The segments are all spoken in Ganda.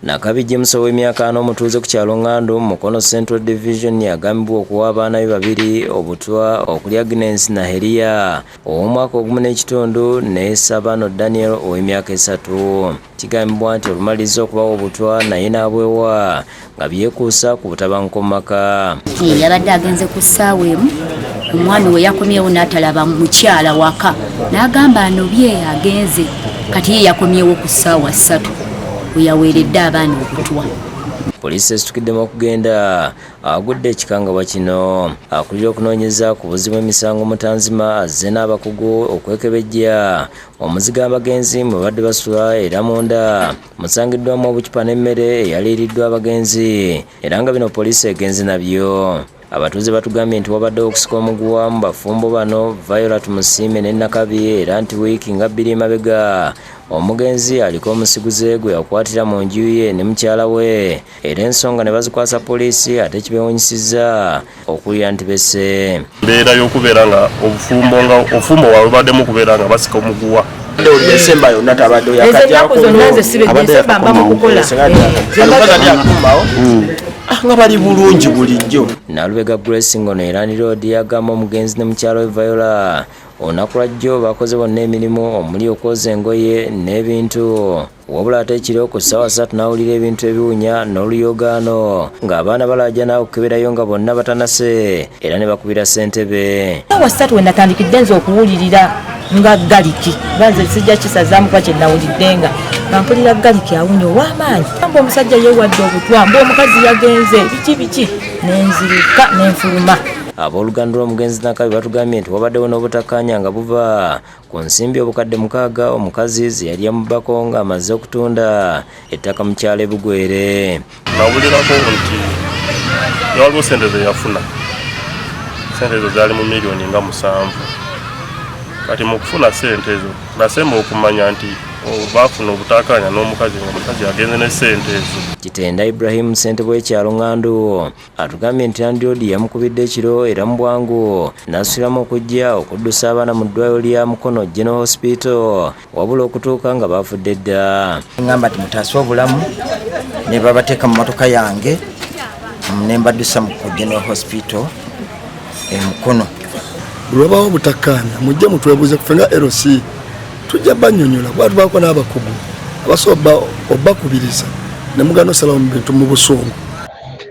Nakabi James ow'emyaka 4 omutuuze ku kyalo Ngando Mukono Central Division yagambibwa okuwa abaana be babiri obutwa okuli Agnes na Helia ow'omwaka ogumu n'ekitundu ne Sabano Daniel ow'emyaka 3. Kigambibwa nti olumaliriza okubawa obutwa naye n'abwewa nga byekuusa ku butabanguko mu maka. Yabadde agenze ku ssaawa emu omwami we yakomyewo n'atalaba mukyala waka n'agamba anobye agenze kati ye yakomyewo ku ssaawa 3 uyaweredde abaana obutwa. Poliisi esitukiddemu okugenda agudde ekikangabwa kino akulira okunoonyeza ku buzibu emisango Mutanzima azze n'abakugu okwekebejja omuzigo abagenzi mwe badde basula era munda musangiddwamu obucupa n'emmere eyaliiriddwa abagenzi era nga bino poliisi egenze nabyo. Abatuuze batugambye nti wabaddewo okusika omuguwa mu bafumbo bano Violet Musime ne Nakabi era nti wiiki nga 2 emabega omugenzi aliko omusiguze gwe yakwatira mu nju ye ne mukyala we era ensonga ne bazikwasa poliisi ate kibeewunyisizza okulira nti bese mbeera y'okubeera nga obufumbo waabwe baddemu kubeera nga basika omuguwa Desemba yonna tabadde yakajjako nga bali bulungi bulijjo. Nalubega Grace Ngono Iran Road yagamba omugenzi ne mukyalo we Viola olunaku lwajjo bakoze bonna emirimu omuli okwoza engoye n'ebintu wabula ate ekiro ku ssaawa 3 n'awulira ebintu ebiwunya n'oluyogaano ng'abaana balajja nawe okukeberayo nga bonna batanase era ne bakubira ssentebe. Ssaawa 3 we natandikidde nze okuwulirira nga galiki banze sijja kisazaamu kwa kye nawulidde nga mpulira galiki awunya ow'amaanyi mba omusajja yeewadde obutwa mba omukazi yagenze biki n'enziruka n'enfuluma. Abooluganda lw'omugenzi Nakabi batugambye nti wabaddewo n'obutakkaanya nga buva ku nsimbi obukadde 6 omukazi ze yali amubbako ng'amaze okutunda ettaka mu kyalo Bugwere. Nawulirako nti waliwo ssente ze yafuna, ssente ezo zaali mu miliyoni nga 7. Kati mu kufuna ssente ezo nasemba okumanya nti baafuna obutakkaanya n'omukazi nga omukazi agenze ne ssente ezo. Kitenda Ibrahim ssentebe w'ekyalo Ngando atugambye nti Landlord yamukubidde ekiro era mu bwangu n'asulamu okujja okuddusa abaana mu ddwaliro lya Mukono General Hospital wabula okutuuka nga baafudde dda. Ngamba nti mutaase obulamu ne babateeka mu motoka yange ne mbaddusa mu General Hospital e Mukono. Lwabawo obutakkaanya mujje mutwebuuze kufe nga LC tujja bannyonnyola bwatu baako n'abakugu abasoba obakubiriza ne mugano osalawo mu bintu mu busungu.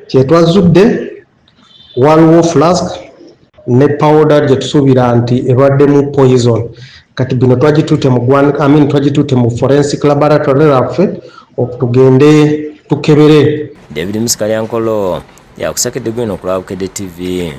Kyetwazudde waliwo flask ne powder gye tusuubira nti ebaddemu poison kati bino twagituute mu forensic laboratory laffe okutugende tukebere. David Musikalyankolo yakusakidde gwino ku Lawukedde TV.